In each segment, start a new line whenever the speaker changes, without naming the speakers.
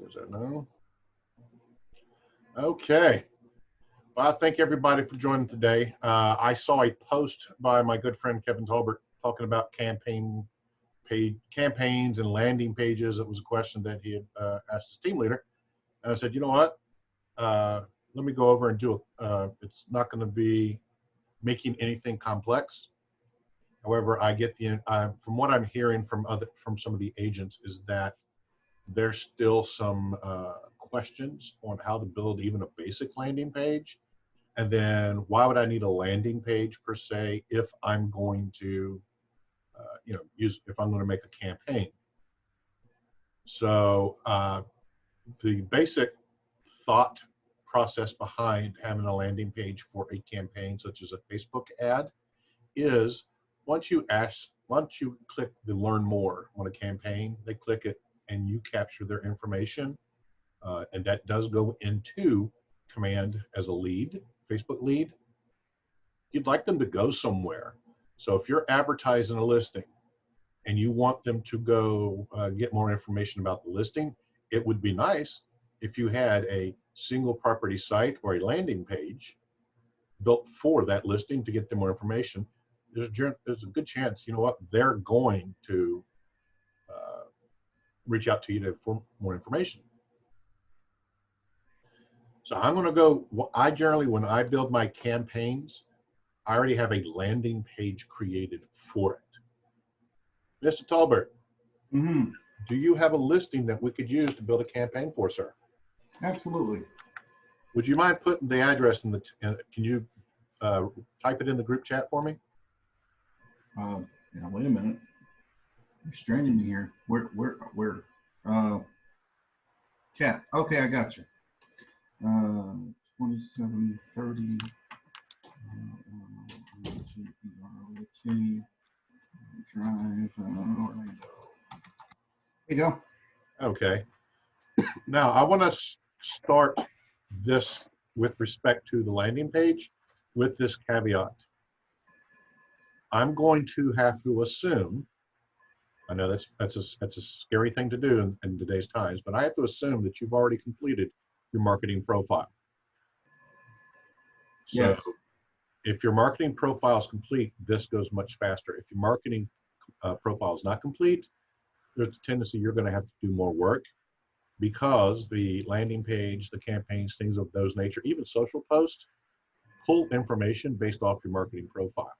Is that no? Okay. Well, I thank everybody for joining today. I saw a post by my good friend Kevin Tolbert talking about campaigns and landing pages. It was a question that he had asked his team leader, and I said, you know what? Let me go over and do it. It's not going to be making anything complex. However, I get from what I'm hearing from some of the agents is that there's still some questions on how to build even a basic landing page. And then why would I need a landing page per se if I'm going to, if I'm going to make a campaign? So the basic thought process behind having a landing page for a campaign, such as a Facebook ad, is once you click the learn more on a campaign, they click it and you capture their information. And that does go into command as a lead, Facebook lead. You'd like them to go somewhere. So if you're advertising a listing and you want them to go get more information about the listing, it would be nice if you had a single property site or a landing page built for that listing to get them more information. There's a good chance, you know what, they're going to reach out to you for more information. So I'm going to go, I generally, when I build my campaigns, I already have a landing page created for it. Mr. Tolbert, do you have a listing that we could use to build a campaign for, sir?
Absolutely.
Would you mind putting the address in can you type it in the group chat for me?
Yeah, wait a minute. You're straining me here. Where? Chat. Okay, I got you. 2730. Drive, Orlando. There you go.
Okay. Now I want to start this with respect to the landing page with this caveat. I'm going to have to assume, I know that's a scary thing to do in today's times, but I have to assume that you've already completed your marketing profile. So
yes.
If your marketing profile is complete, this goes much faster. If your marketing profile is not complete, there's a tendency you're going to have to do more work, because the landing page, the campaigns, things of those nature, even social posts, pull information based off your marketing profile.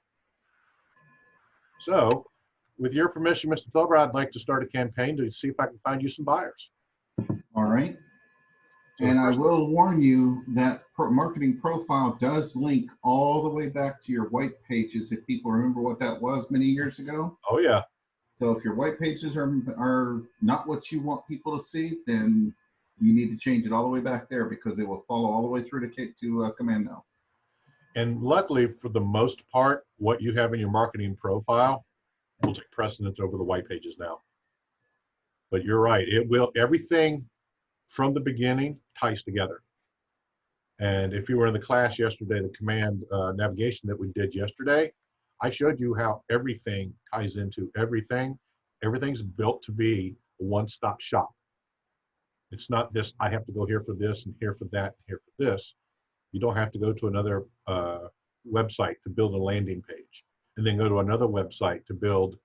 So with your permission, Mr. Tolbert, I'd like to start a campaign to see if I can find you some buyers.
All right. And I will warn you that marketing profile does link all the way back to your white pages, if people remember what that was many years ago.
Oh, yeah.
So if your white pages are not what you want people to see, then you need to change it all the way back there, because it will follow all the way through to command now.
And luckily, for the most part, what you have in your marketing profile will take precedence over the white pages now. But you're right, it will, everything from the beginning ties together. And if you were in the class yesterday, the command navigation that we did yesterday, I showed you how everything ties into everything. Everything's built to be a one-stop shop. It's not this, I have to go here for this and here for that, and here for this. You don't have to go to another website to build a landing page, and then go to another website to build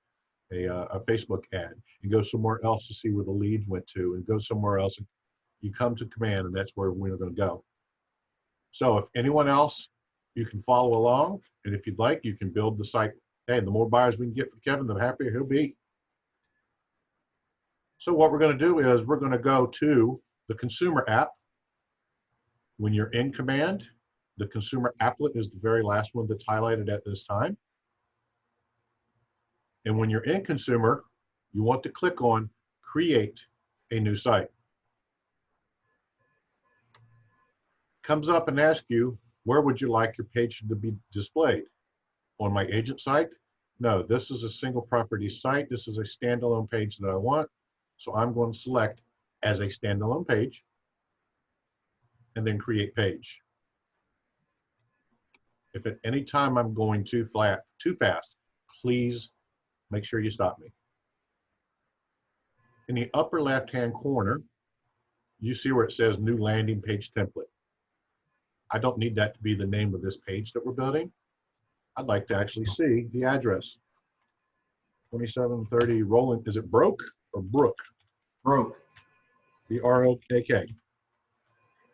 a Facebook ad, and go somewhere else to see where the leads went to, and go somewhere else. You come to command, and that's where we're going to go. So if anyone else, you can follow along, and if you'd like, you can build the site. Hey, the more buyers we can get for Kevin, the happier he'll be. So what we're going to do is we're going to go to the consumer app. When you're in command, the consumer applet is the very last one that's highlighted at this time. And when you're in consumer, you want to click on create a new site. Comes up and asks you, where would you like your page to be displayed? On my agent site? No, this is a single property site. This is a standalone page that I want. So I'm going to select as a standalone page and then create page. If at any time I'm going too fast, please make sure you stop me. In the upper left-hand corner, you see where it says new landing page template. I don't need that to be the name of this page that we're building. I'd like to actually see the address. 2730 Roland, is it Broke or Brook?
Broke.
B-R-O-K-K.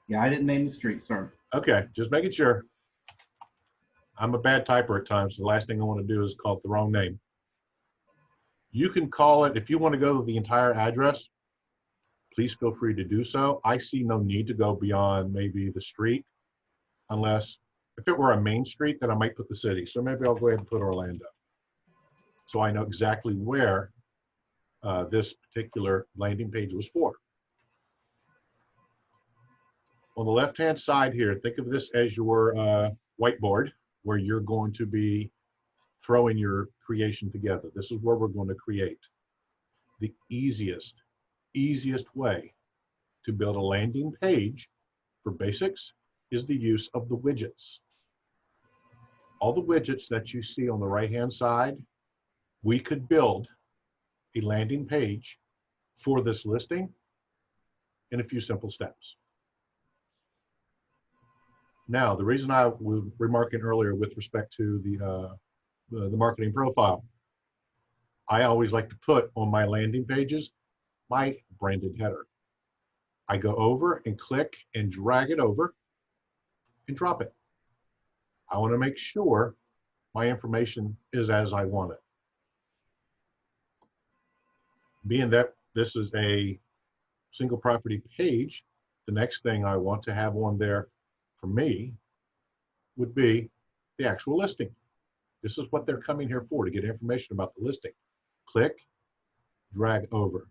Yeah, I didn't name the street, sorry.
Okay, just making sure. I'm a bad typer at times. The last thing I want to do is call it the wrong name. You can call it, if you want to go to the entire address, please feel free to do so. I see no need to go beyond maybe the street, unless, if it were a main street, then I might put the city. So maybe I'll go ahead and put Orlando. So I know exactly where this particular landing page was for. On the left-hand side here, think of this as your whiteboard where you're going to be throwing your creation together. This is where we're going to create. The easiest way to build a landing page for basics is the use of the widgets. All the widgets that you see on the right-hand side, we could build a landing page for this listing in a few simple steps. Now, the reason I was remarking earlier with respect to the marketing profile, I always like to put on my landing pages my branded header. I go over and click and drag it over and drop it. I want to make sure my information is as I want it. Being that this is a single property page, the next thing I want to have on there for me would be the actual listing. This is what they're coming here for, to get information about the listing. Click, drag over.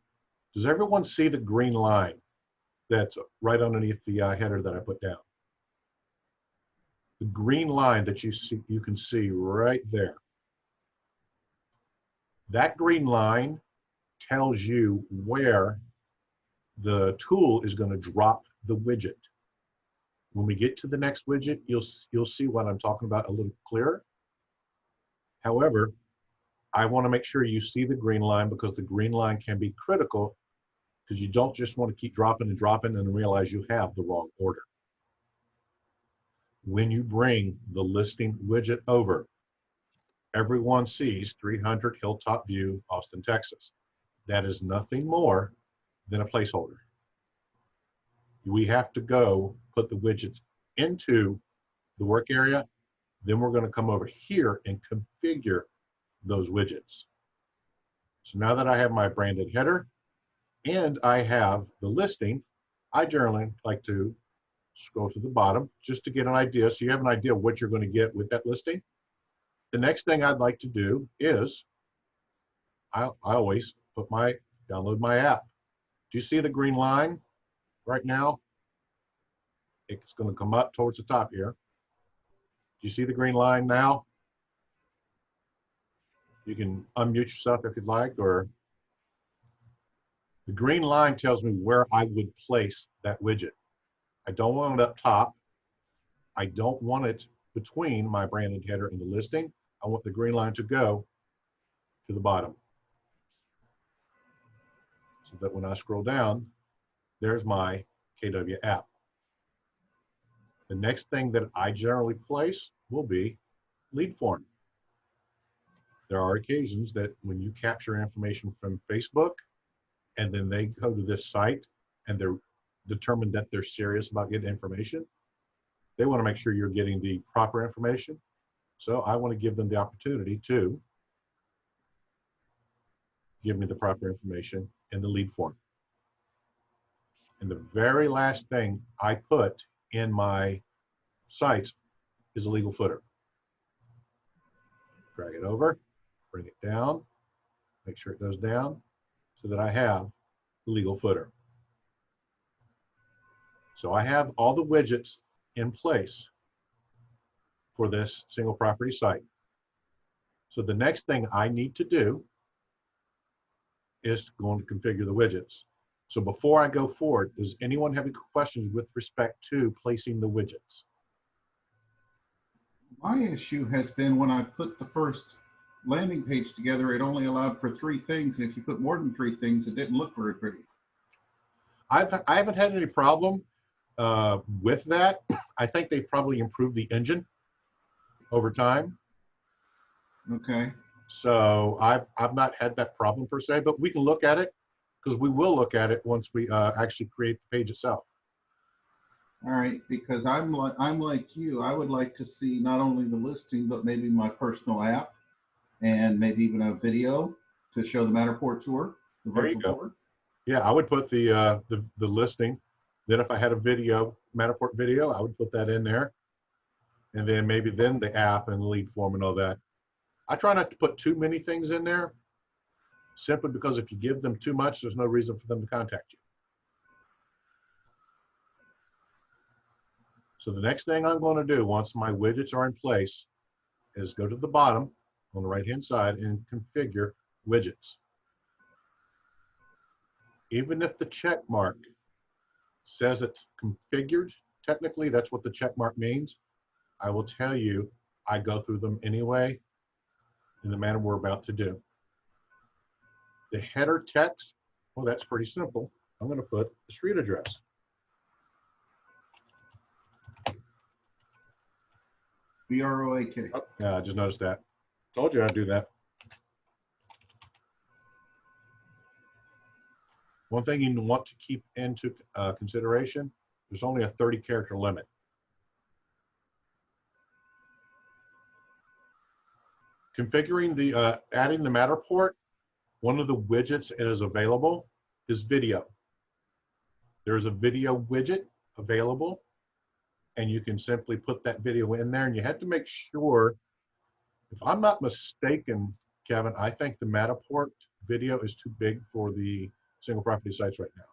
Does everyone see the green line that's right underneath the header that I put down? The green line that you can see right there. That green line tells you where the tool is going to drop the widget. When we get to the next widget, you'll see what I'm talking about a little clearer. However, I want to make sure you see the green line, because the green line can be critical, because you don't just want to keep dropping and dropping and realize you have the wrong order. When you bring the listing widget over, everyone sees 300 Hilltop View, Austin, Texas. That is nothing more than a placeholder. We have to go put the widgets into the work area. Then we're going to come over here and configure those widgets. So now that I have my branded header and I have the listing, I generally like to scroll to the bottom just to get an idea. So you have an idea of what you're going to get with that listing. The next thing I'd like to do is I always download my app. Do you see the green line right now? It's going to come up towards the top here. Do you see the green line now? You can unmute yourself if you'd like, or the green line tells me where I would place that widget. I don't want it up top. I don't want it between my branded header and the listing. I want the green line to go to the bottom, so that when I scroll down, there's my KW app. The next thing that I generally place will be lead form. There are occasions that when you capture information from Facebook and then they go to this site and they're determined that they're serious about getting information, they want to make sure you're getting the proper information. So I want to give them the opportunity to give me the proper information in the lead form. And the very last thing I put in my sites is a legal footer. Drag it over, bring it down, make sure it goes down so that I have the legal footer. So I have all the widgets in place for this single property site. So the next thing I need to do is going to configure the widgets. So before I go forward, does anyone have any questions with respect to placing the widgets?
My issue has been when I put the first landing page together, it only allowed for 3 things. And if you put more than 3 things, it didn't look very pretty.
I haven't had any problem with that. I think they probably improved the engine over time.
Okay.
So I've not had that problem per se, but we can look at it because we will look at it once we actually create the page itself.
All right, because I'm like you. I would like to see not only the listing, but maybe my personal app, and maybe even a video to show the Matterport tour, the
There you
virtual
go.
tour.
Yeah, I would put the listing. Then if I had a video, Matterport video, I would put that in there. And then maybe then the app and lead form and all that. I try not to put too many things in there, simply because if you give them too much, there's no reason for them to contact you. So the next thing I'm going to do once my widgets are in place is go to the bottom on the right-hand side and configure widgets. Even if the check mark says it's configured, technically that's what the check mark means. I will tell you, I go through them anyway in the manner we're about to do. The header text, well, that's pretty simple. I'm going to put the street address.
BROAK.
Oh, yeah, I just noticed that. Told you I'd do that. One thing you want to keep into consideration, there's only a 30-character limit. Configuring the, adding the Matterport, one of the widgets that is available is video. There's a video widget available, and you can simply put that video in there, and you have to make sure, if I'm not mistaken, Kevin, I think the Matterport video is too big for the single property sites right now.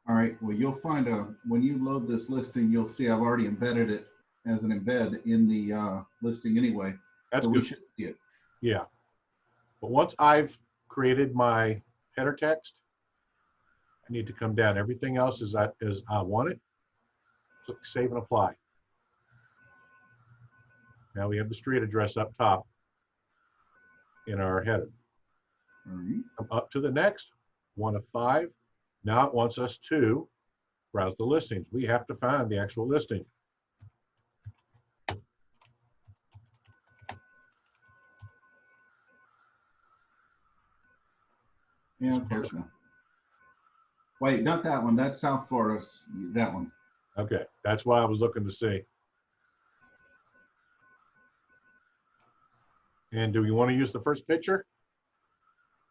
All right, well, you'll find when you load this listing, you'll see I've already embedded it as an embed in the listing anyway.
That's
so
good.
We should see it.
Yeah. But once I've created my header text, I need to come down. Everything else is as I want it. Click Save and Apply. Now we have the street address up top in our header.
All right.
Come up to the next, 1 of 5. Now it wants us to browse the listings. We have to find the actual listing.
Yeah, of course not. Wait, not that one. That's South Florida. That one.
Okay, that's what I was looking to see. And do we want to use the first picture?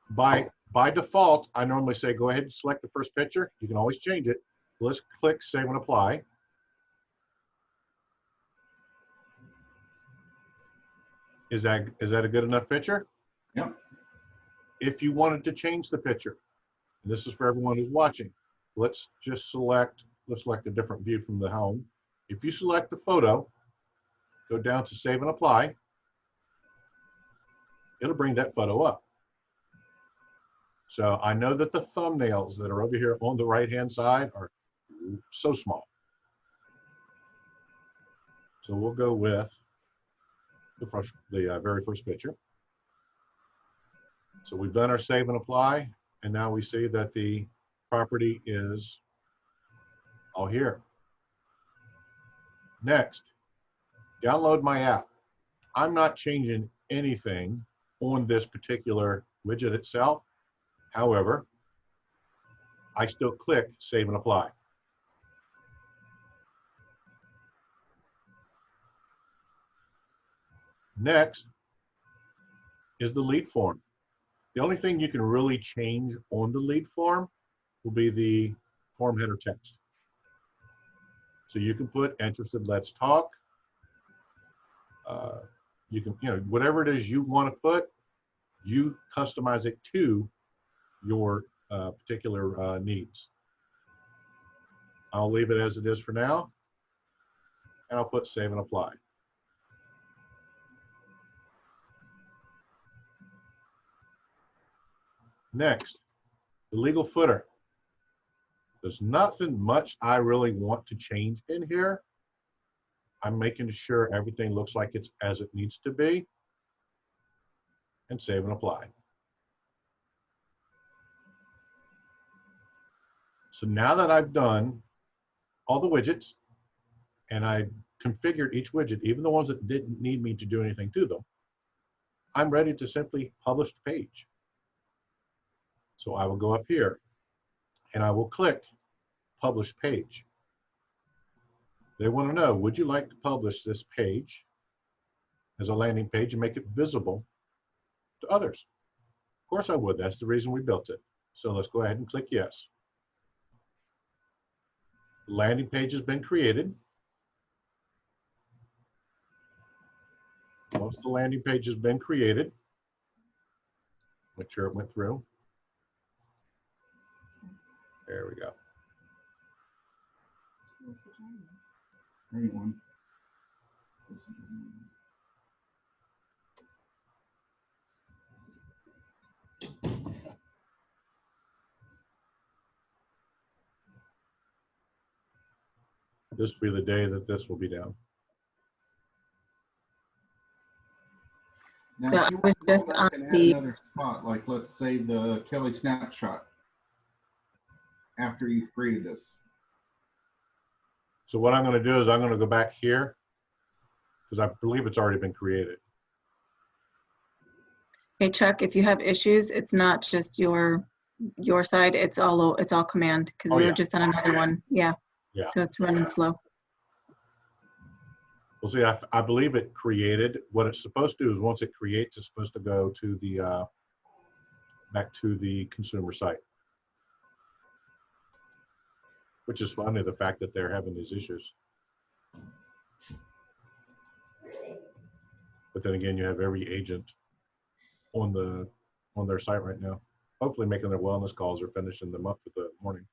By default, I normally say go ahead and select the first picture. You can always change it. Let's click Save and Apply. Is that a good enough picture?
Yep.
If you wanted to change the picture, and this is for everyone who's watching, let's select a different view from the home. If you select the photo, go down to Save and Apply, it'll bring that photo up. So I know that the thumbnails that are over here on the right-hand side are so small. So we'll go with the very first picture. So we've done our Save and Apply, and now we see that the property is all here. Next, download my app. I'm not changing anything on this particular widget itself. However, I still click Save and Apply. Next is the lead form. The only thing you can really change on the lead form will be the form header text. So you can put interested, let's talk. You can, whatever it is you want to put, you customize it to your particular needs. I'll leave it as it is for now, and I'll put Save and Apply. Next, the legal footer. There's nothing much I really want to change in here. I'm making sure everything looks like it's as it needs to be, and Save and Apply. So now that I've done all the widgets and I configured each widget, even the ones that didn't need me to do anything to them, I'm ready to simply publish the page. So I will go up here and I will click Publish Page. They want to know, would you like to publish this page as a landing page and make it visible to others? Of course I would. That's the reason we built it. So let's go ahead and click yes. Landing page has been created. Once the landing page has been created, make sure it went through. There we go.
Anyone?
This will be the day that this will be down.
Now,
So
if
I
you
was
want to go
just
back
on
and add
the-
another spot, like let's say the Kelly snapshot, after you've created this.
So what I'm going to do is I'm going to go back here because I believe it's already been created.
Hey Chuck, if you have issues, it's not just your side, it's all command, because
Oh,
we
yeah.
were just on another one. Yeah.
Yeah.
So it's running slow.
Well, see, I believe it created. What it's supposed to do is once it creates, it's supposed to go to the back to the consumer site. Which is funny, the fact that they're having these issues. But then again, you have every agent on their site right now, hopefully making their wellness calls or finishing them up for the morning.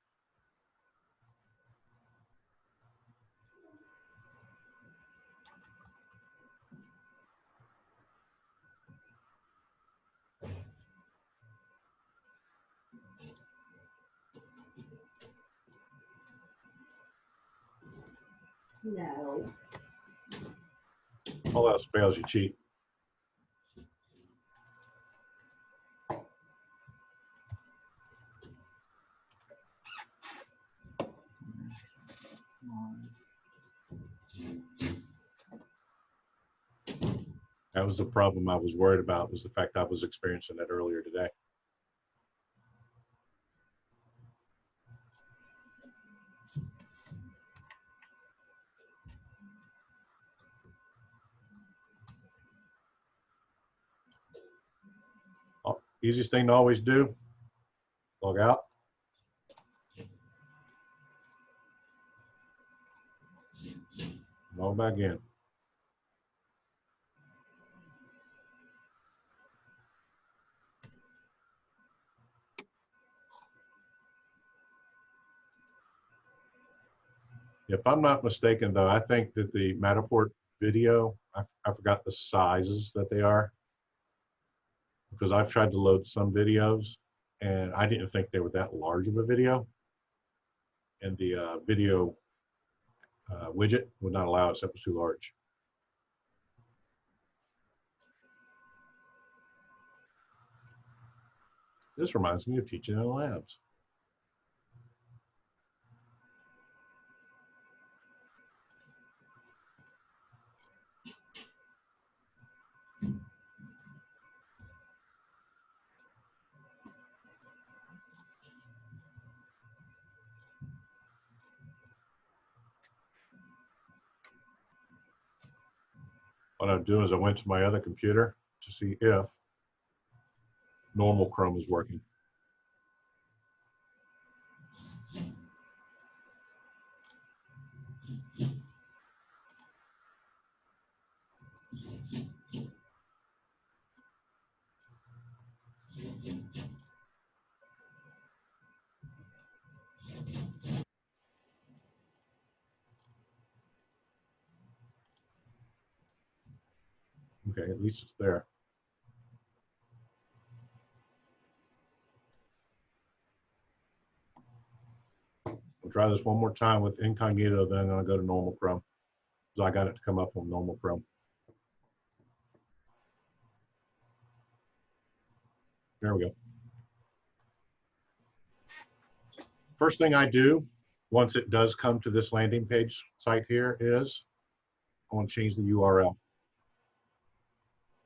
No.
All else fails, you cheat. That was the problem I was worried about, was the fact I was experiencing that earlier today. Easiest thing to always do, log out. Log back in. If I'm not mistaken, though, I think that the Matterport video, I forgot the sizes that they are, because I've tried to load some videos and I didn't think they were that large of a video. And the video widget would not allow it, so it was too large. This reminds me of teaching in the labs. What I'm doing is I went to my other computer to see if normal Chrome is working. Okay, at least it's there. We'll try this one more time with incognito, then I'm going to go to normal Chrome. So I got it to come up on normal Chrome. There we go. First thing I do, once it does come to this landing page site here is, I want to change the URL.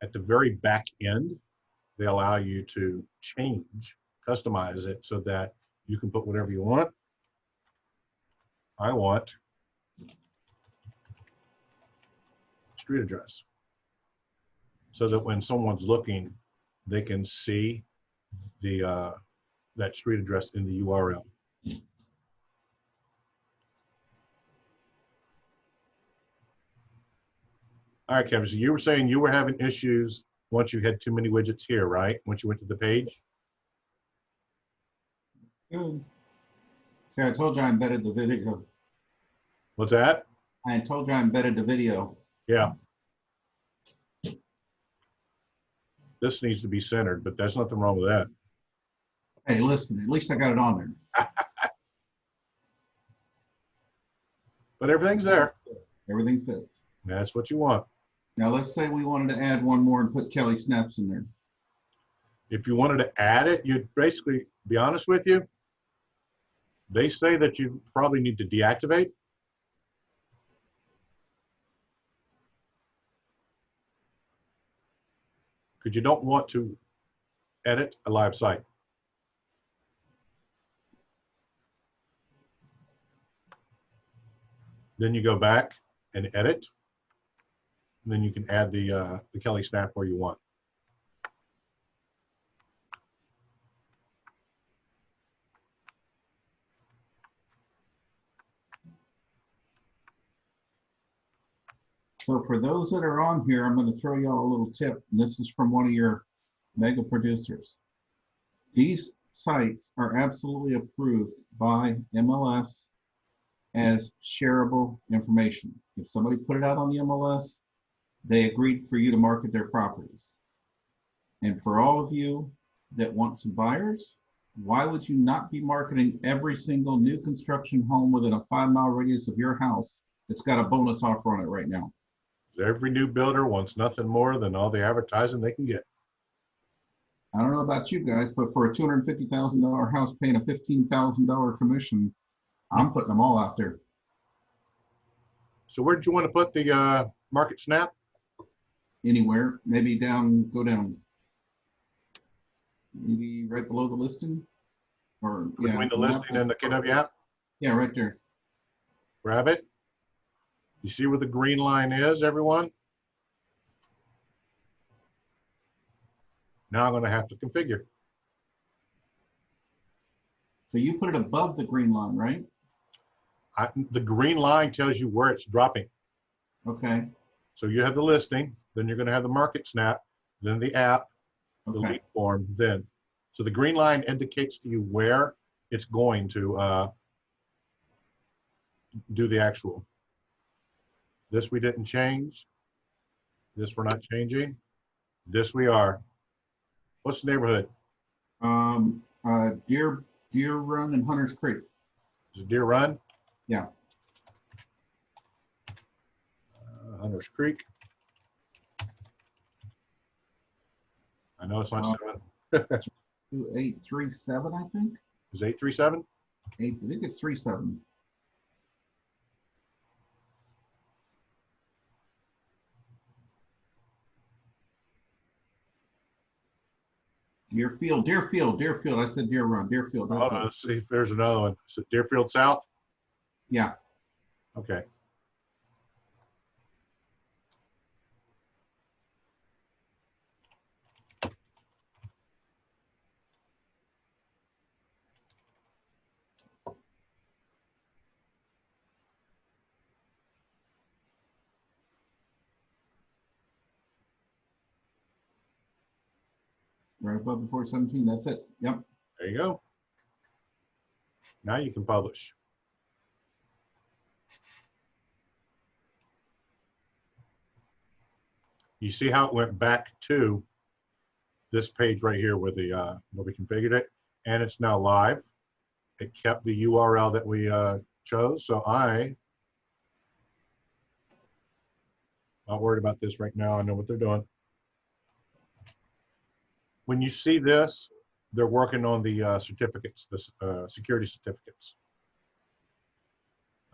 At the very back end, they allow you to change, customize it so that you can put whatever you want. I want street address, so that when someone's looking, they can see the that street address in the URL. All right, Kevin, so you were saying you were having issues once you had too many widgets here, right? Once you went to the page?
Good. See, I told you I embedded the video.
What's that?
I told you I embedded the video.
Yeah. This needs to be centered, but there's nothing wrong with that.
Hey, listen, at least I got it on there.
But everything's there.
Everything fits.
That's what you want.
Now, let's say we wanted to add one more and put Kelly Snaps in there.
If you wanted to add it, you'd basically, be honest with you, they say that you probably need to deactivate. Because you don't want to edit a live site. Then you go back and edit. And then you can add the Kelly Snap where you want.
So for those that are on here, I'm going to throw y'all a little tip. And this is from one of your mega producers. These sites are absolutely approved by MLS as shareable information. If somebody put it out on the MLS, they agreed for you to market their properties. And for all of you that want some buyers, why would you not be marketing every single new construction home within a 5-mile radius of your house that's got a bonus offer on it right now?
Every new builder wants nothing more than all the advertising they can get.
I don't know about you guys, but for a $250,000 house paying a $15,000 commission, I'm putting them all out there.
So where did you want to put the Market Snap?
Anywhere, maybe down, go down. Maybe right below the listing, or yeah,
Between the listing and the KW app?
yeah, right there.
Grab it. You see where the green line is, everyone? Now I'm going to have to configure.
So you put it above the green line, right?
The green line tells you where it's dropping.
Okay.
So you have the listing, then you're going to have the Market Snap, then the app, the
Okay.
lead form, then. So the green line indicates to you where it's going to do the actual. This we didn't change. This we're not changing. This we are. What's the neighborhood?
Deer Run and Hunter's Creek.
Is it Deer Run?
Yeah.
Hunter's Creek. I know it's not 7.
2837, I think.
Is 837?
I think it's 37. Deerfield. I said Deer Run, Deerfield.
Oh, no, let's see if there's another one. Is it Deerfield South?
Yeah.
Okay.
Right above the 417. That's it. Yep.
There you go. Now you can publish. You see how it went back to this page right here where the where we configured it, and it's now live. It kept the URL that we chose, so I'm not worried about this right now. I know what they're doing. When you see this, they're working on the certificates, the security certificates.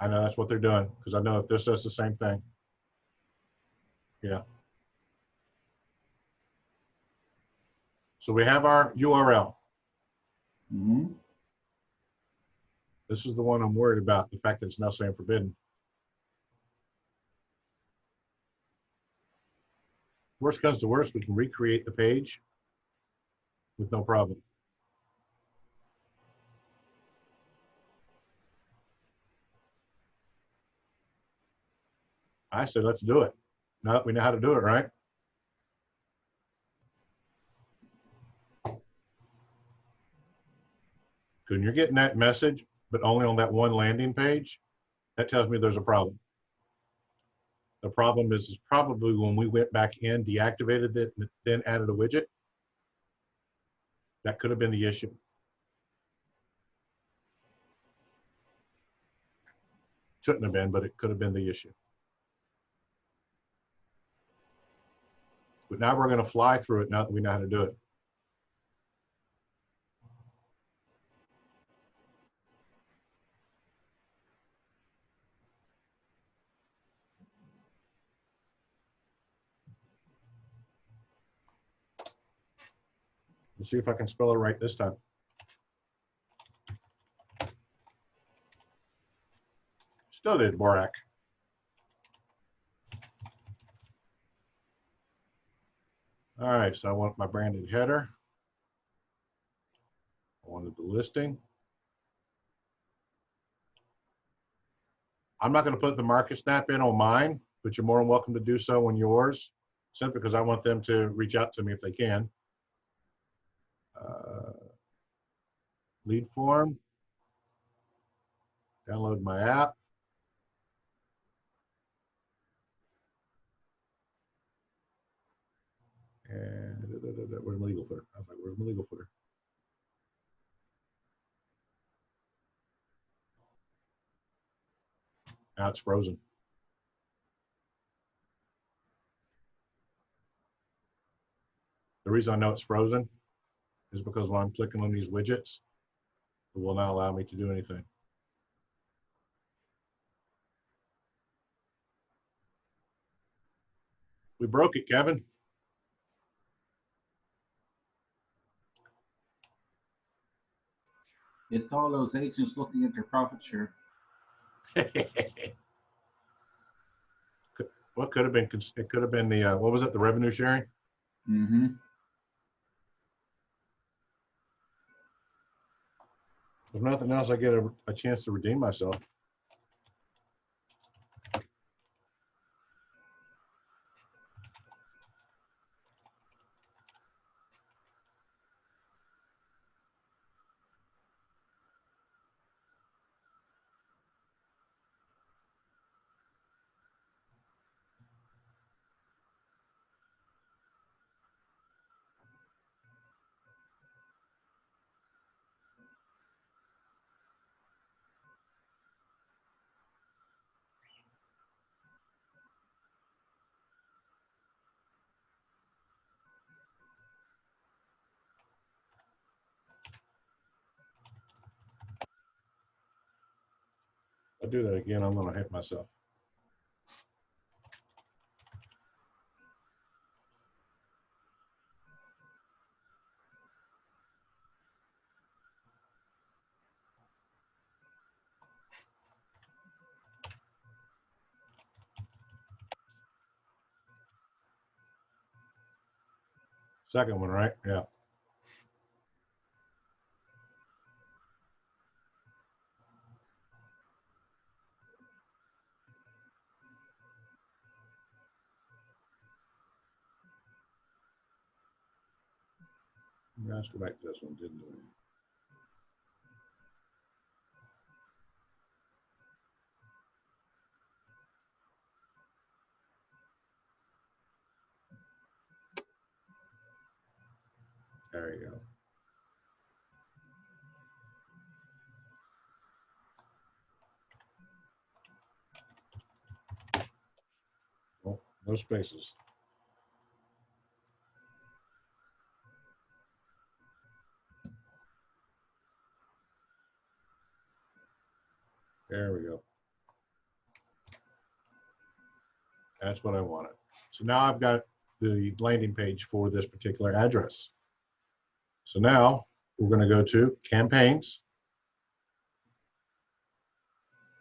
I know that's what they're doing because I know if this does the same thing. Yeah. So we have our URL.
Mhm.
This is the one I'm worried about, the fact that it's now saying forbidden. Worst comes to worst, we can recreate the page with no problem. I said, let's do it. Now that we know how to do it, right? When you're getting that message, but only on that one landing page, that tells me there's a problem. The problem is probably when we went back in, deactivated it, and then added a widget. That could have been the issue. Shouldn't have been, but it could have been the issue. But now we're going to fly through it now that we know how to do it. Let's see if I can spell it right this time. Still did, Borak. All right, so I want my branded header. I wanted the listing. I'm not going to put the market snap in on mine, but you're more than welcome to do so on yours, simply because I want them to reach out to me if they can. Lead form. Download my app. And where's my legal footer? I was like, where's my legal footer? Now it's frozen. The reason I know it's frozen is because when I'm clicking on these widgets, it will not allow me to do anything. We broke it, Kevin.
It's all those agents looking at their profit share.
What could have been? It could have been the what was it? The revenue sharing.
Mm-hmm.
If nothing else, I get a chance to redeem myself. If I do that again, I'm going to hit myself. Second one, right? Yeah. Let's go back to this one. Didn't do it. There you go. Oh, no spaces. There we go. That's what I wanted. So now I've got the landing page for this particular address. So now we're going to go to campaigns.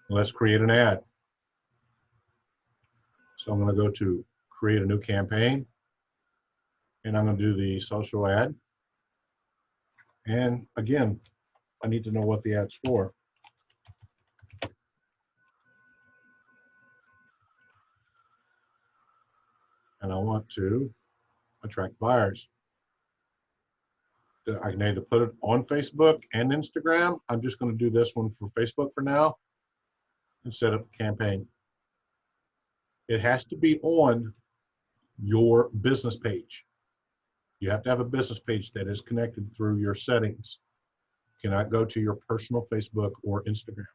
Let's create an ad. So I'm going to go to create a new campaign, and I'm going to do the social ad. And again, I need to know what the ad's for. And I want to attract buyers. I can either put it on Facebook and Instagram. I'm just going to do this one for Facebook for now and set up the campaign. It has to be on your business page. You have to have a business page that is connected through your settings. You cannot go to your personal Facebook or Instagram.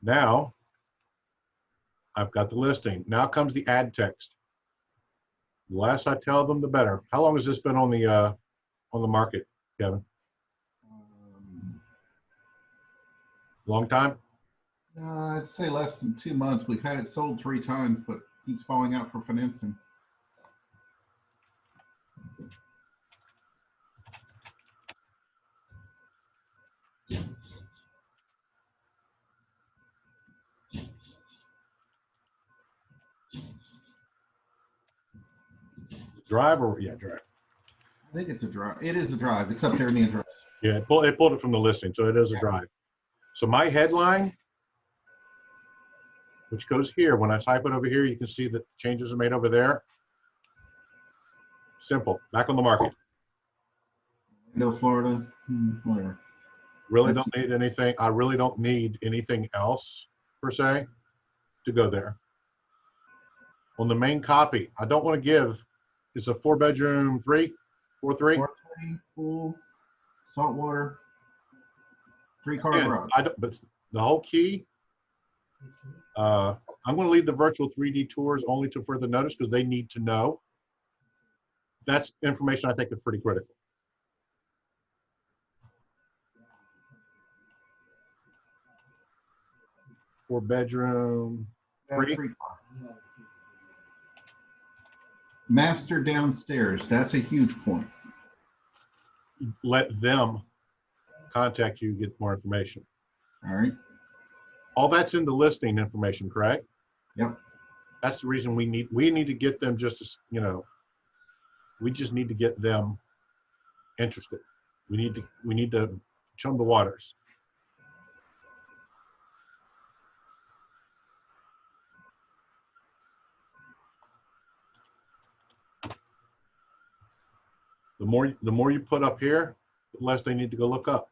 Now, I've got the listing. Now comes the ad text. The less I tell them, the better. How long has this been on the market, Kevin? Long time?
I'd say less than 2 months. We've had it sold 3 times, but keeps falling out for financing.
Drive or yeah, drive.
I think it's a drive. It is a drive. It's up there in the address.
Yeah, it pulled it from the listing, so it is a drive. So my headline, which goes here, when I type it over here, you can see that changes are made over there. Simple, back on the market.
No, Florida, whatever.
Really don't need anything. I really don't need anything else per se to go there. On the main copy, I don't want to give. It's a 4-bedroom, 4-3.
4-3, pool, saltwater, 3-car garage.
But the whole key. I'm going to leave the virtual 3D tours only to further notice because they need to know. That's information I think is pretty critical. Four-bedroom, 3.
Master downstairs. That's a huge point.
Let them contact you, get more information.
All right.
All that's in the listing information, correct?
Yep.
That's the reason we need to get them just as, we just need to get them interested. We need to chum the waters. The more you put up here, the less they need to go look up.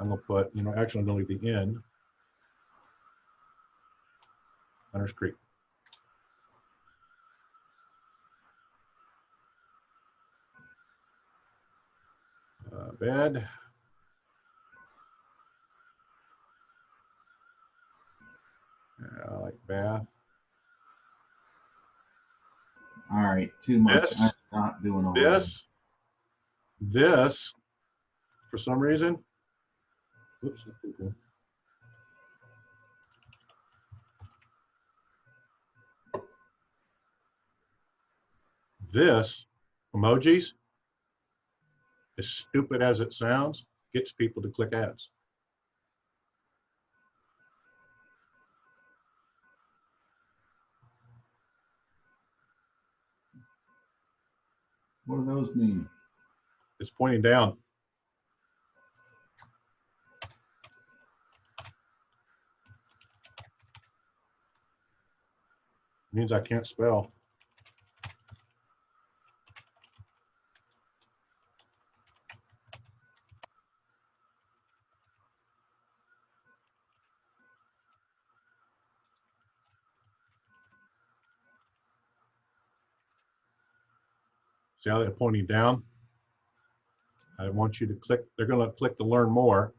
I'm gonna put, actually I'm gonna leave the in. Hunters Creek. Bed. I like bath.
All right, too much. I'm not doing all
this, for some reason, oops, this emojis, as stupid as it sounds, gets people to click ads.
What do those mean?
It's pointing down. It means I can't spell. See how they're pointing down? I want you to click, they're going to click to learn more.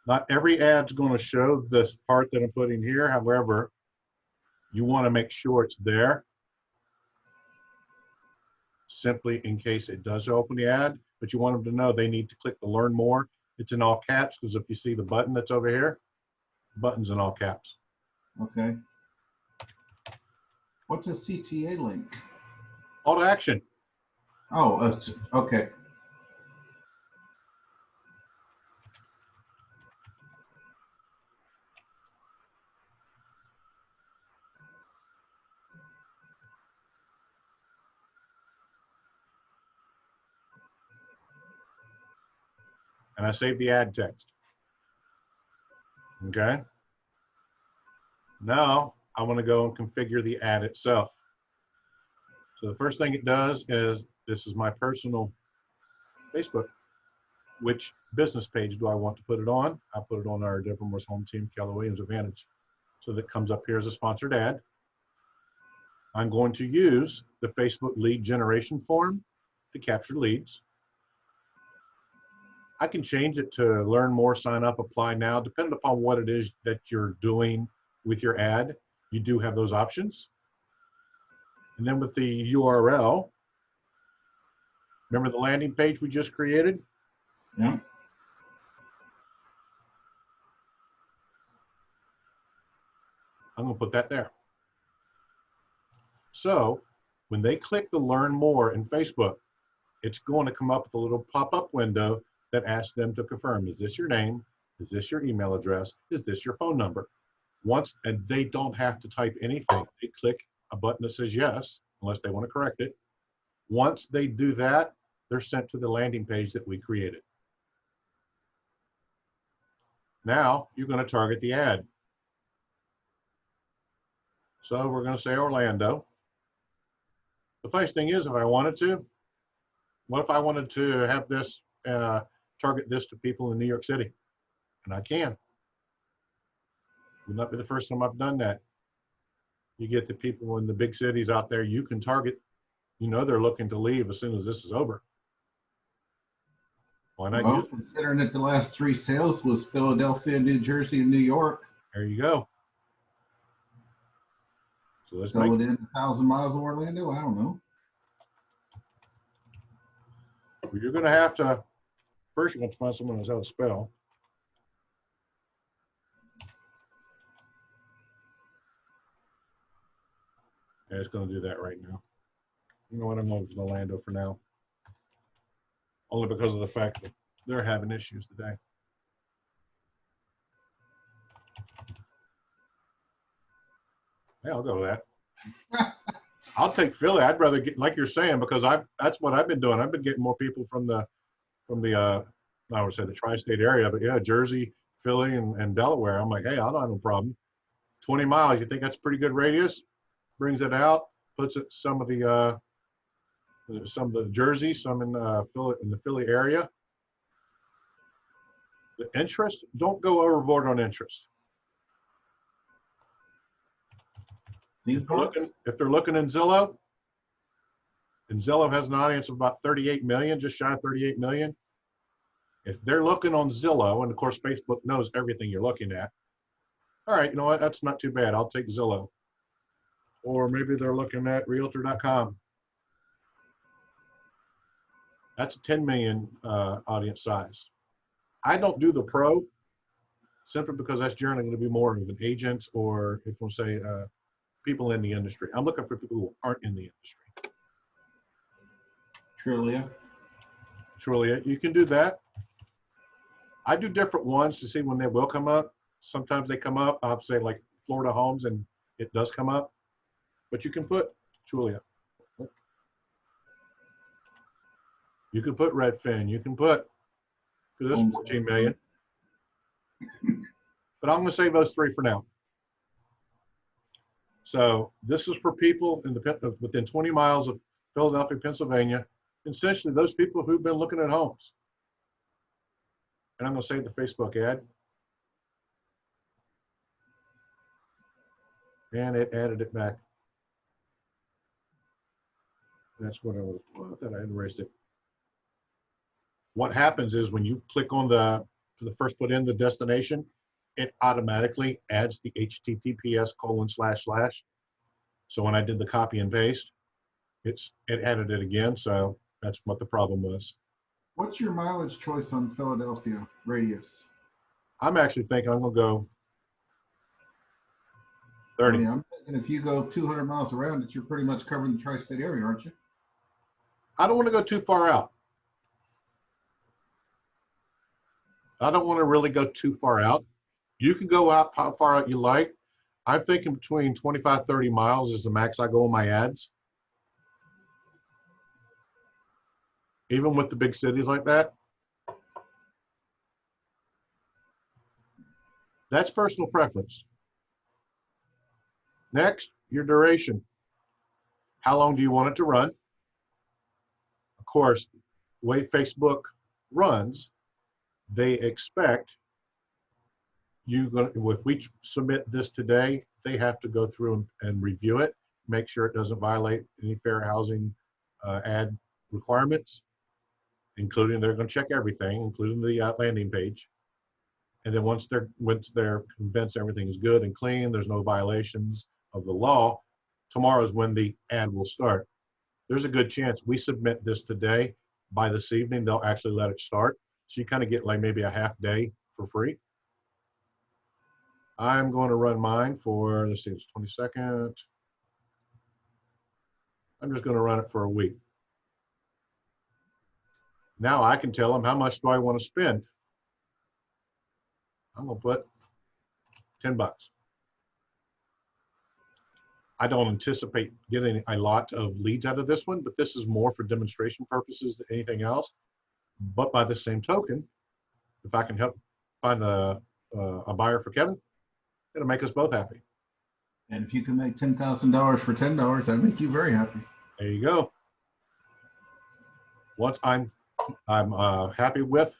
Not every ad's going to show this part that I'm putting here. However, you want to make sure it's there, simply in case it does open the ad, but you want them to know they need to click to learn more. It's in all caps, because if you see the button that's over here, the button's in all caps.
Okay. What's a CTA link?
Call to action.
Oh, okay.
And I save the ad text. Okay. Now I want to go and configure the ad itself. So the first thing it does is, this is my personal Facebook. Which business page do I want to put it on? I put it on our Deborah Moore's Home Team, Keller Williams Advantage. So that comes up here as a sponsored ad. I'm going to use the Facebook lead generation form to capture leads. I can change it to learn more, sign up, apply now, depending upon what it is that you're doing with your ad. You do have those options. And then with the URL, remember the landing page we just created?
Yeah.
I'm going to put that there. So when they click the learn more in Facebook, it's going to come up with a little pop-up window that asks them to confirm, is this your name? Is this your email address? Is this your phone number? Once, and they don't have to type anything. They click a button that says yes, unless they want to correct it. Once they do that, they're sent to the landing page that we created. Now you're going to target the ad. So we're going to say Orlando. The funny thing is, if I wanted to, what if I wanted to have this, target this to people in New York City? And I can. Would not be the first time I've done that. You get the people in the big cities out there you can target. You know they're looking to leave as soon as this is over. Why not
Well,
use it?
considering that the last 3 sales was Philadelphia, New Jersey, and New York,
There you go. So let's
so
make,
within 1,000 miles of Orlando, I don't know.
you're going to have to, first you're going to find someone who knows how to spell. Yeah, it's going to do that right now. You know what, I'm going to Orlando for now. Only because of the fact that they're having issues today. Yeah, I'll go with that. I'll take Philly. I'd rather get, like you're saying, because that's what I've been doing. I've been getting more people from the I would say the tri-state area, but yeah, Jersey, Philly, and Delaware. I'm like, hey, I don't have no problem. 20 miles, you think that's a pretty good radius? Brings it out, puts it some of the Jersey, some in the Philly area. The interest, don't go overboard on interest. If they're looking in Zillow, and Zillow has an audience of about 38 million, just shy of 38 million. If they're looking on Zillow, and of course Facebook knows everything you're looking at, all right, you know what, that's not too bad. I'll take Zillow. Or maybe they're looking at Realtor.com. That's a 10 million audience size. I don't do the pro simply because that's generally going to be more of an agent, or if we'll say people in the industry. I'm looking for people who aren't in the industry. Trulia, you can do that. I do different ones to see when they will come up. Sometimes they come up, I'll say like Florida homes, and it does come up. But you can put Trulia. You can put Redfin. You can put, because that's 14 million. But I'm going to save those 3 for now. So this is for people in the within 20 miles of Philadelphia, Pennsylvania, essentially those people who've been looking at homes. And I'm going to save the Facebook ad. And it added it back. That's what I was, well, I thought I had erased it. What happens is when you click on for the first put in the destination, it automatically adds the HTTPS://. So when I did the copy and paste, it added it again. So that's what the problem was.
What's your mileage choice on Philadelphia radius?
I'm actually thinking I'm gonna go
I
30.
mean, I'm thinking if you go 200 miles around it, you're pretty much covering the tri-state area, aren't you?
I don't want to go too far out. I don't want to really go too far out. You can go out how far out you like. I'm thinking between 25, 30 miles is the max I go on my ads. Even with the big cities like that. That's personal preference. Next, your duration. How long do you want it to run? Of course, the way Facebook runs, they expect you going to, if we submit this today, they have to go through and review it, make sure it doesn't violate any fair housing ad requirements, including they're going to check everything, including the landing page. And then once they're convinced everything is good and clean, there's no violations of the law, tomorrow is when the ad will start. There's a good chance we submit this today. By this evening, they'll actually let it start. So you kind of get like maybe a half day for free. I'm going to run mine for, let's see, it's 22nd. I'm just going to run it for a week. Now I can tell them how much do I want to spend. I'm going to put 10 bucks. I don't anticipate getting a lot of leads out of this one, but this is more for demonstration purposes than anything else. But by the same token, if I can help find a buyer for Kevin, it'll make us both happy.
And if you can make $10,000 for $10, that'd make you very happy.
There you go. Once I'm happy with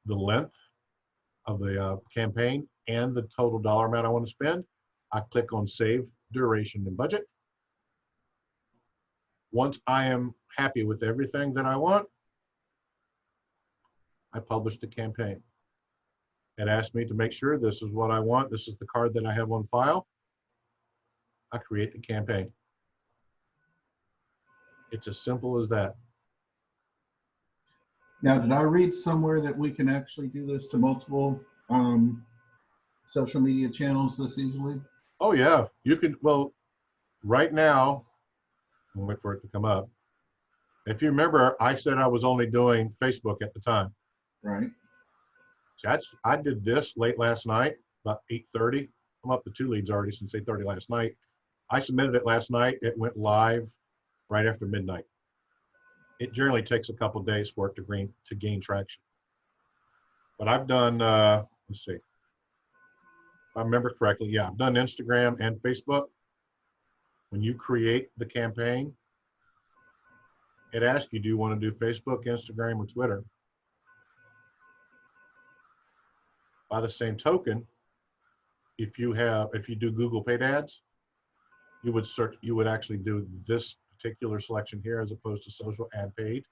the length of the campaign and the total dollar amount I want to spend, I click on Save Duration and Budget. Once I am happy with everything that I want, I publish the campaign. It asks me to make sure this is what I want. This is the card that I have on file. I create the campaign. It's as simple as that.
Now, did I read somewhere that we can actually do this to multiple social media channels this easily?
Oh yeah, you could, well, right now, I'll wait for it to come up. If you remember, I said I was only doing Facebook at the time.
Right.
So I did this late last night, about 8:30. I'm up to 2 leads already since 8:30 last night. I submitted it last night. It went live right after midnight. It generally takes a couple days for it to gain traction. But I've done, let's see, if I remember correctly, yeah, I've done Instagram and Facebook. When you create the campaign, it asks you, do you want to do Facebook, Instagram, or Twitter? By the same token, if you do Google paid ads, you would actually do this particular selection here as opposed to social ad paid,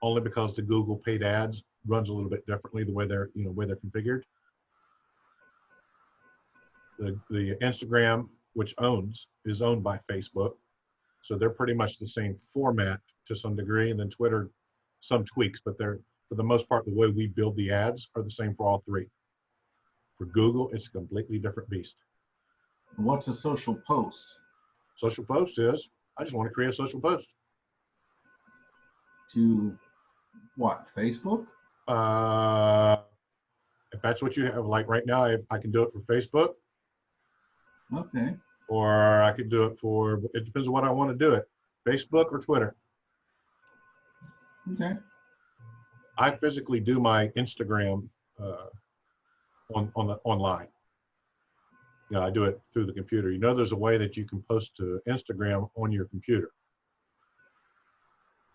only because the Google paid ads runs a little bit differently the way they're configured. The Instagram, which is owned by Facebook, so they're pretty much the same format to some degree, and then Twitter, some tweaks, but they're, for the most part, the way we build the ads are the same for all three. For Google, it's a completely different beast.
What's a social post?
Social post is, I just want to create a social post.
To what, Facebook?
If that's what you have, like right now, I can do it for Facebook.
Okay.
Or I could do it for, it depends on what I want to do it, Facebook or Twitter.
Okay.
I physically do my Instagram online. Yeah, I do it through the computer. You know, there's a way that you can post to Instagram on your computer,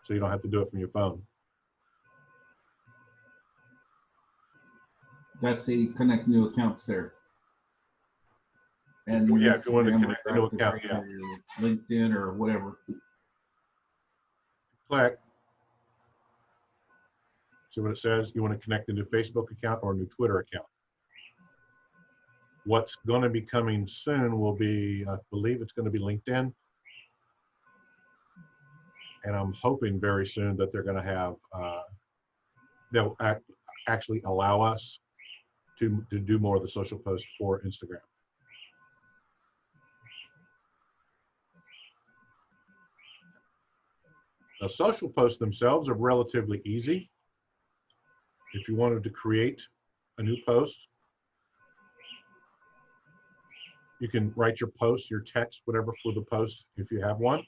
so you don't have to do it from your phone.
That's the connect new accounts there. And
Yeah, if you want to
Instagram
connect a new account, yeah.
or LinkedIn or whatever.
Click. See what it says? You want to connect a new Facebook account or a new Twitter account. What's going to be coming soon will be, I believe it's going to be LinkedIn. And I'm hoping very soon that they're going to have, they'll actually allow us to do more of the social posts for Instagram. The social posts themselves are relatively easy. If you wanted to create a new post, you can write your post, your text, whatever for the post, if you have one.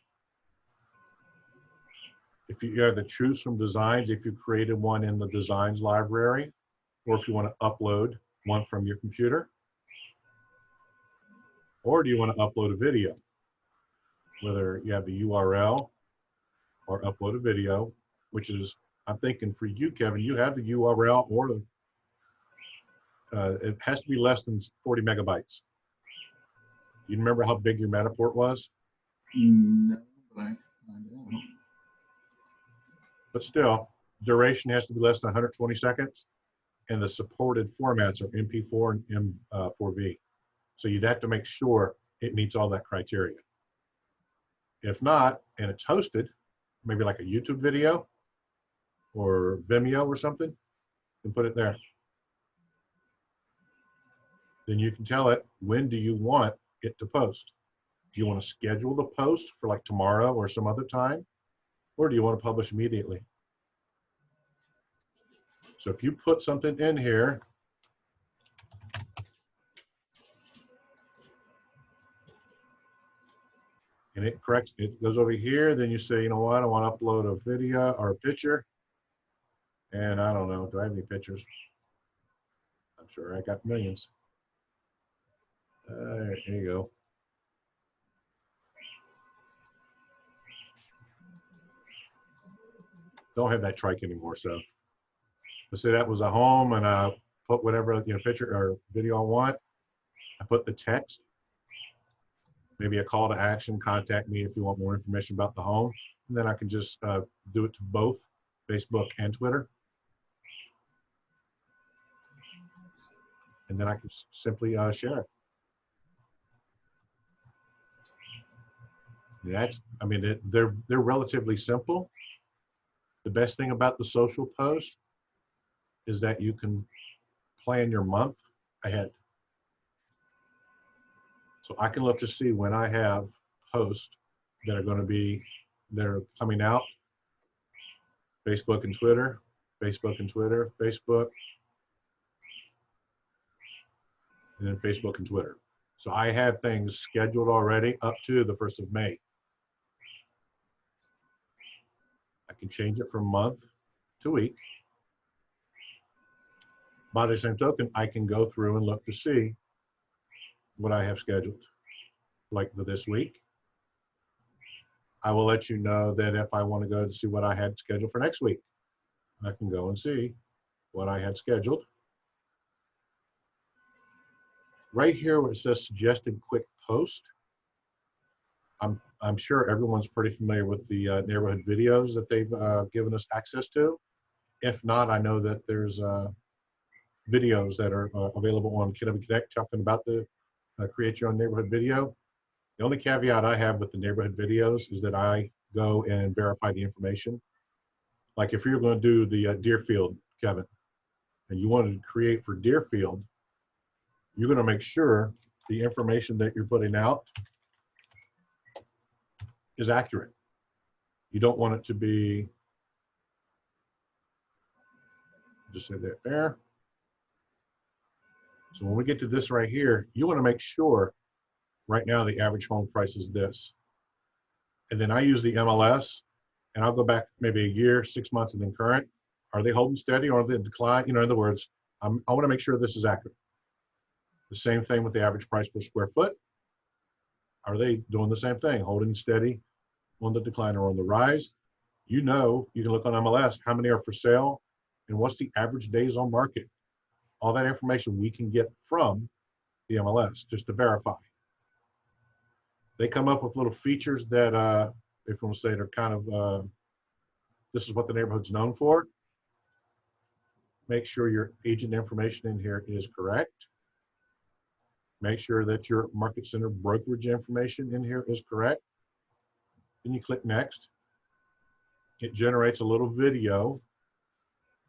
If you either choose from designs, if you created one in the designs library, or if you want to upload one from your computer, or do you want to upload a video? Whether you have the URL or upload a video, which is, I'm thinking for you, Kevin, you have the URL or it has to be less than 40 megabytes. You remember how big your Matterport was?
No, but I don't.
But still, duration has to be less than 120 seconds, and the supported formats are MP4 and M4V. So you'd have to make sure it meets all that criteria. If not, and it's hosted, maybe like a YouTube video or Vimeo or something, and put it there. Then you can tell it, when do you want it to post? Do you want to schedule the post for like tomorrow or some other time? Or do you want to publish immediately? So if you put something in here, and it corrects, it goes over here, then you say, you know what, I want to upload a video or a picture. And I don't know, do I have any pictures? I'm sure I got millions. There you go. Don't have that trike anymore, so. Let's say that was a home and I put whatever, picture or video I want. I put the text, maybe a call to action, contact me if you want more information about the home. And then I can just do it to both Facebook and Twitter. And then I can simply share it. That's, I mean, they're relatively simple. The best thing about the social post is that you can plan your month ahead. So I can look to see when I have posts that are going to be, that are coming out, Facebook and Twitter, Facebook and Twitter, Facebook, and then Facebook and Twitter. So I have things scheduled already up to the 1st of May. I can change it from month to week. By the same token, I can go through and look to see what I have scheduled. Like for this week, I will let you know that if I want to go to see what I had scheduled for next week, I can go and see what I had scheduled. Right here where it says suggested quick post, I'm sure everyone's pretty familiar with the neighborhood videos that they've given us access to. If not, I know that there's videos that are available on Kidderby Connect talking about the create your own neighborhood video. The only caveat I have with the neighborhood videos is that I go and verify the information. Like if you're going to do the Deerfield, Kevin, and you wanted to create for Deerfield, you're going to make sure the information that you're putting out is accurate. You don't want it to be, just say that there. So when we get to this right here, you want to make sure right now the average home price is this. And then I use the MLS and I'll go back maybe a year, 6 months, and then current. Are they holding steady or are they decline? In other words, I want to make sure this is accurate. The same thing with the average price per square foot. Are they doing the same thing, holding steady on the decline or on the rise? You know, you can look on MLS, how many are for sale and what's the average days on market. All that information we can get from the MLS just to verify. They come up with little features that, if you want to say, they're kind of This is what the neighborhood's known for. Make sure your agent information in here is correct. Make sure that your market center brokerage information in here is correct. Then you click next. It generates a little video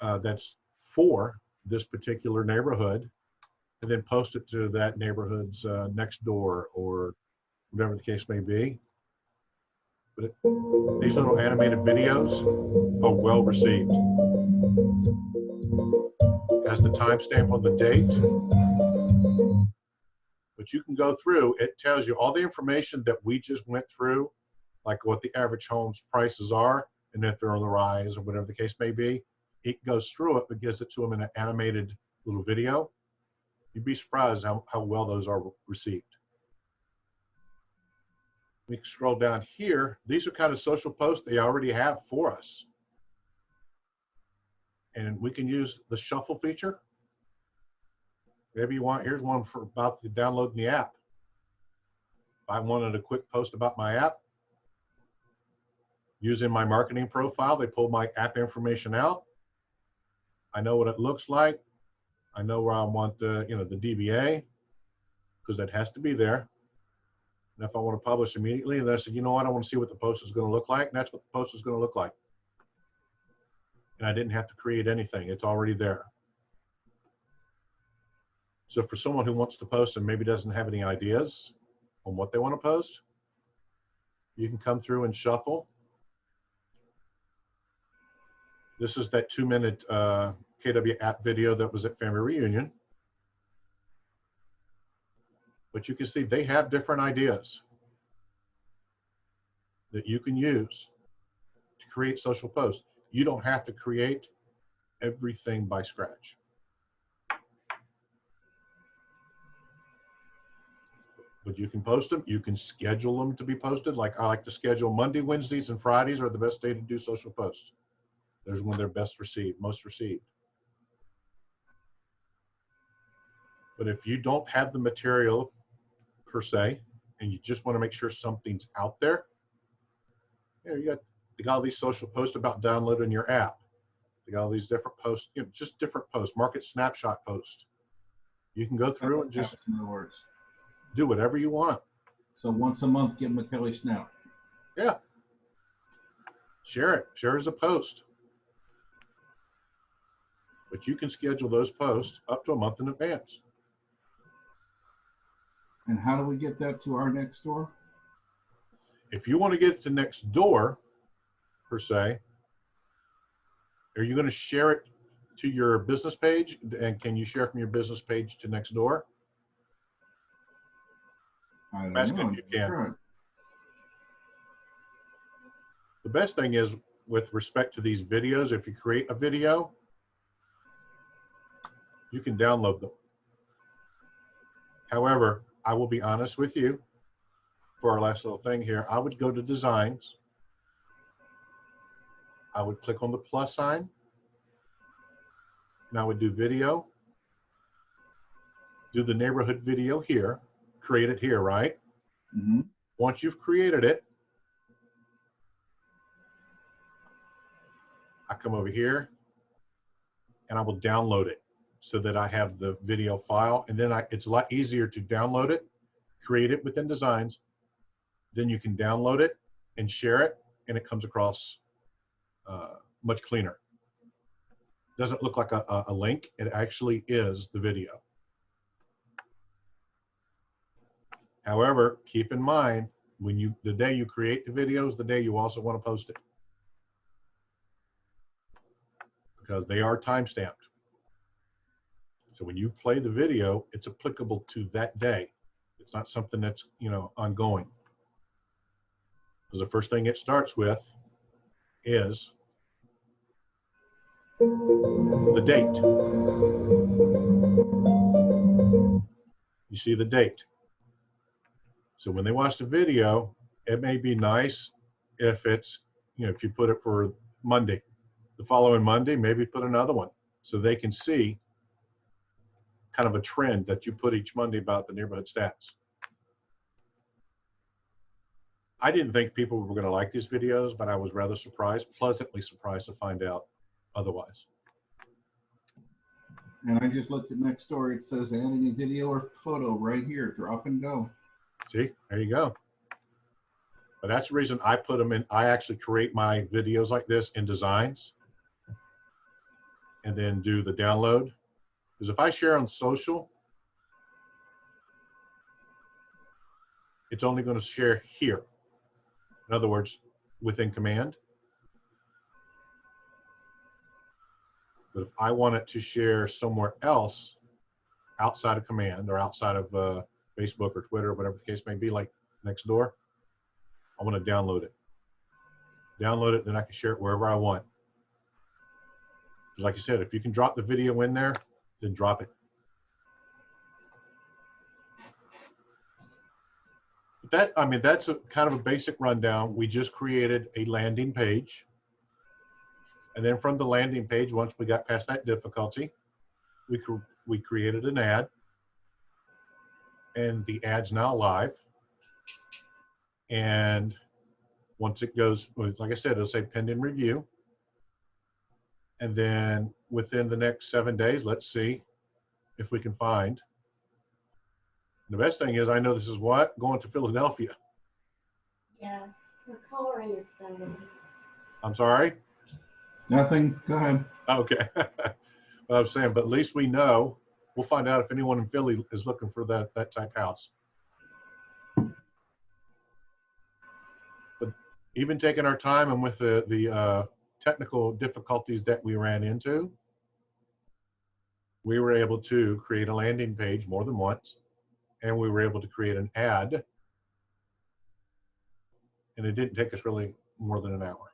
that's for this particular neighborhood, and then post it to that neighborhood's next door or whatever the case may be. But these little animated videos are well received. Has the timestamp on the date. But you can go through, it tells you all the information that we just went through, like what the average home's prices are, and if they're on the rise or whatever the case may be. It goes through it, but gives it to them in an animated little video. You'd be surprised how well those are received. We can scroll down here. These are kind of social posts they already have for us. And we can use the shuffle feature. Maybe you want, here's one for about the downloading the app. If I wanted a quick post about my app, using my marketing profile, they pull my app information out. I know what it looks like. I know where I want the, the DBA, because that has to be there. And if I want to publish immediately, then I said, you know what, I want to see what the post is going to look like. And that's what the post is going to look like. And I didn't have to create anything. It's already there. So for someone who wants to post and maybe doesn't have any ideas on what they want to post, you can come through and shuffle. This is that 2-minute KW app video that was at Family Reunion. But you can see they have different ideas that you can use to create social posts. You don't have to create everything by scratch. But you can post them. You can schedule them to be posted. Like I like to schedule Monday, Wednesdays, and Fridays are the best day to do social posts. There's when they're best received, most received. But if you don't have the material per se, and you just want to make sure something's out there, you got all these social posts about downloading your app. You got all these different posts, just different posts, market snapshot posts. You can go through and just do whatever you want.
So once a month, give them a Kelly Snap.
Yeah. Share it. Share as a post. But you can schedule those posts up to a month in advance.
And how do we get that to our next door?
If you want to get it to next door, per se, are you going to share it to your business page? And can you share from your business page to next door?
I don't
Ask
know.
if you can.
Right.
The best thing is, with respect to these videos, if you create a video, you can download them. However, I will be honest with you, for our last little thing here, I would go to designs. I would click on the plus sign, and I would do video, do the neighborhood video here, create it here, right?
Mm-hmm.
Once you've created it, I come over here and I will download it so that I have the video file, and then it's a lot easier to download it, create it within designs, then you can download it and share it, and it comes across much cleaner. Doesn't look like a link, it actually is the video. However, keep in mind, the day you create the video is the day you also want to post it, because they are time-stamped. So when you play the video, it's applicable to that day. It's not something that's, ongoing. Because the first thing it starts with is the date. You see the date. So when they watch the video, it may be nice if it's, if you put it for Monday. The following Monday, maybe put another one so they can see kind of a trend that you put each Monday about the neighborhood stats. I didn't think people were going to like these videos, but I was rather surprised, pleasantly surprised to find out otherwise.
And I just looked at next door. It says adding a video or photo right here. Drop and go.
See, there you go. But that's the reason I put them in. I actually create my videos like this in designs and then do the download. Because if I share on social, it's only going to share here. In other words, within command. But if I want it to share somewhere else outside of command or outside of Facebook or Twitter or whatever the case may be, like next door, I want to download it. Download it, then I can share it wherever I want. Like you said, if you can drop the video in there, then drop it. But that, I mean, that's a kind of a basic rundown. We just created a landing page. And then from the landing page, once we got past that difficulty, we created an ad. And the ad's now live. And once it goes, like I said, it'll say pending review. And then within the next 7 days, let's see if we can find. The best thing is, I know this is what? Going to Philadelphia.
Yes, her coloring is filming.
I'm sorry?
Nothing. Go ahead.
Okay. What I was saying, but at least we know. We'll find out if anyone in Philly is looking for that type house. But even taking our time and with the technical difficulties that we ran into, we were able to create a landing page more than once, and we were able to create an ad, and it didn't take us really more than an hour.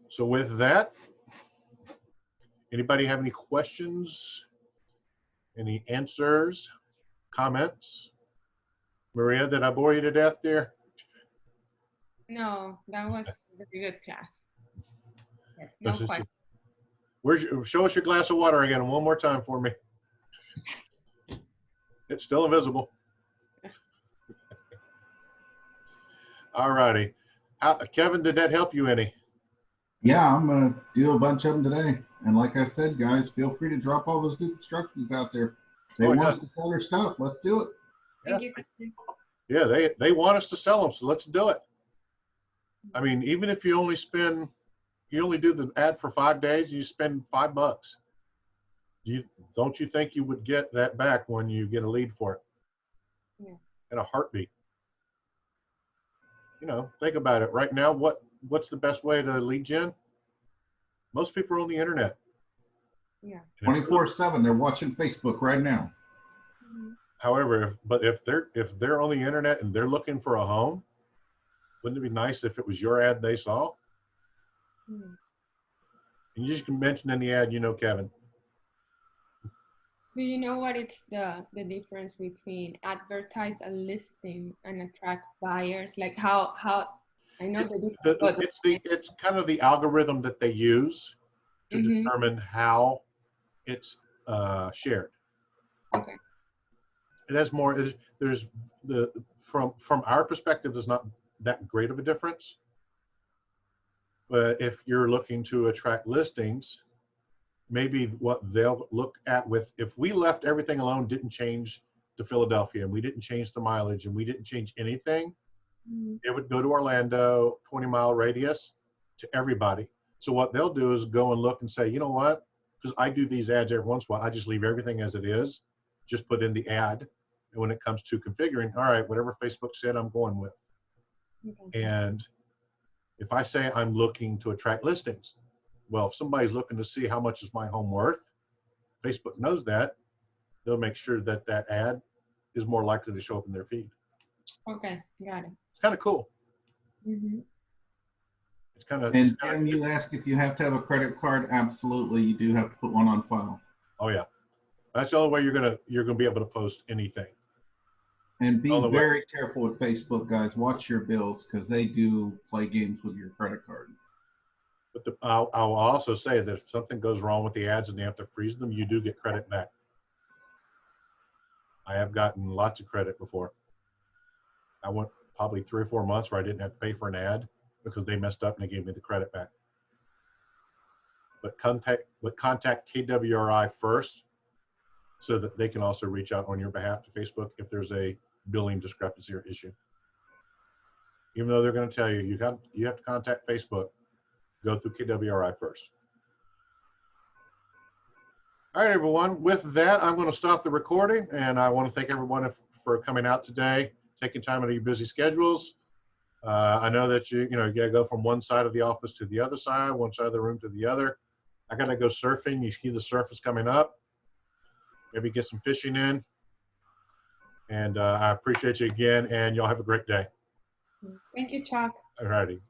So with that, anybody have any questions, any answers, comments? Maria, did I bore you to death there?
No, that was a very good class. Yes, no
This is
question.
show us your glass of water again one more time for me. It's still invisible. All righty. Kevin, did that help you any?
Yeah, I'm going to do a bunch of them today. And like I said, guys, feel free to drop all those new constructions out there. They
Oh,
want
yeah.
us to sell their stuff. Let's do it.
Thank you, Kristen.
Yeah, they want us to sell them, so let's do it. I mean, even if you only do the ad for 5 days, you spend $5. Don't you think you would get that back when you get a lead for it?
Yeah.
In a heartbeat. You know, think about it. Right now, what's the best way to lead gen? Most people are on the internet.
Yeah.
24/7. They're watching Facebook right now.
Mhm.
However, if they're on the internet and they're looking for a home, wouldn't it be nice if it was your ad they saw?
Mhm.
And you just can mention in the ad, you know, Kevin.
Do you know what it's the difference between advertise a listing and attract buyers? Like how I know the difference, but
It's kind of the algorithm that they use to
Mhm.
determine how it's shared.
Okay.
It has more. There's from our perspective, there's not that great of a difference. But if you're looking to attract listings, maybe what they'll look at if we left everything alone, didn't change to Philadelphia, and we didn't change the mileage, and we didn't change anything,
Mhm.
it would go to Orlando, 20-mile radius to everybody. So what they'll do is go and look and say, you know what? Because I do these ads every once in a while, I just leave everything as it is, just put in the ad. And when it comes to configuring, all right, whatever Facebook said, I'm going with.
Okay.
And if I say I'm looking to attract listings, well, if somebody's looking to see how much is my home worth, Facebook knows that. They'll make sure that that ad is more likely to show up in their feed.
Okay, got it.
It's kind of cool.
Mhm.
It's kind of,
And Jim, you ask if you have to have a credit card. Absolutely, you do have to put one on file.
oh yeah. That's the only way you're gonna be able to post anything.
And be
Only way.
very careful with Facebook, guys. Watch your bills because they do play games with your credit card.
But I'll also say that if something goes wrong with the ads and they have to freeze them, you do get credit back. I have gotten lots of credit before. I went probably 3 or 4 months where I didn't have to pay for an ad because they messed up and they gave me the credit back. But contact KWRI first so that they can also reach out on your behalf to Facebook if there's a billing discrepancy or issue. Even though they're going to tell you, you have to contact Facebook, go through KWRI first. All right, everyone. With that, I'm going to stop the recording, and I want to thank everyone for coming out today, taking time out of your busy schedules. I know that you got to go from one side of the office to the other side, one side of the room to the other. I got to go surfing. You see the surf is coming up. Maybe get some fishing in. And I appreciate you again, and y'all have a great day.
Thank you, Chuck.
All righty.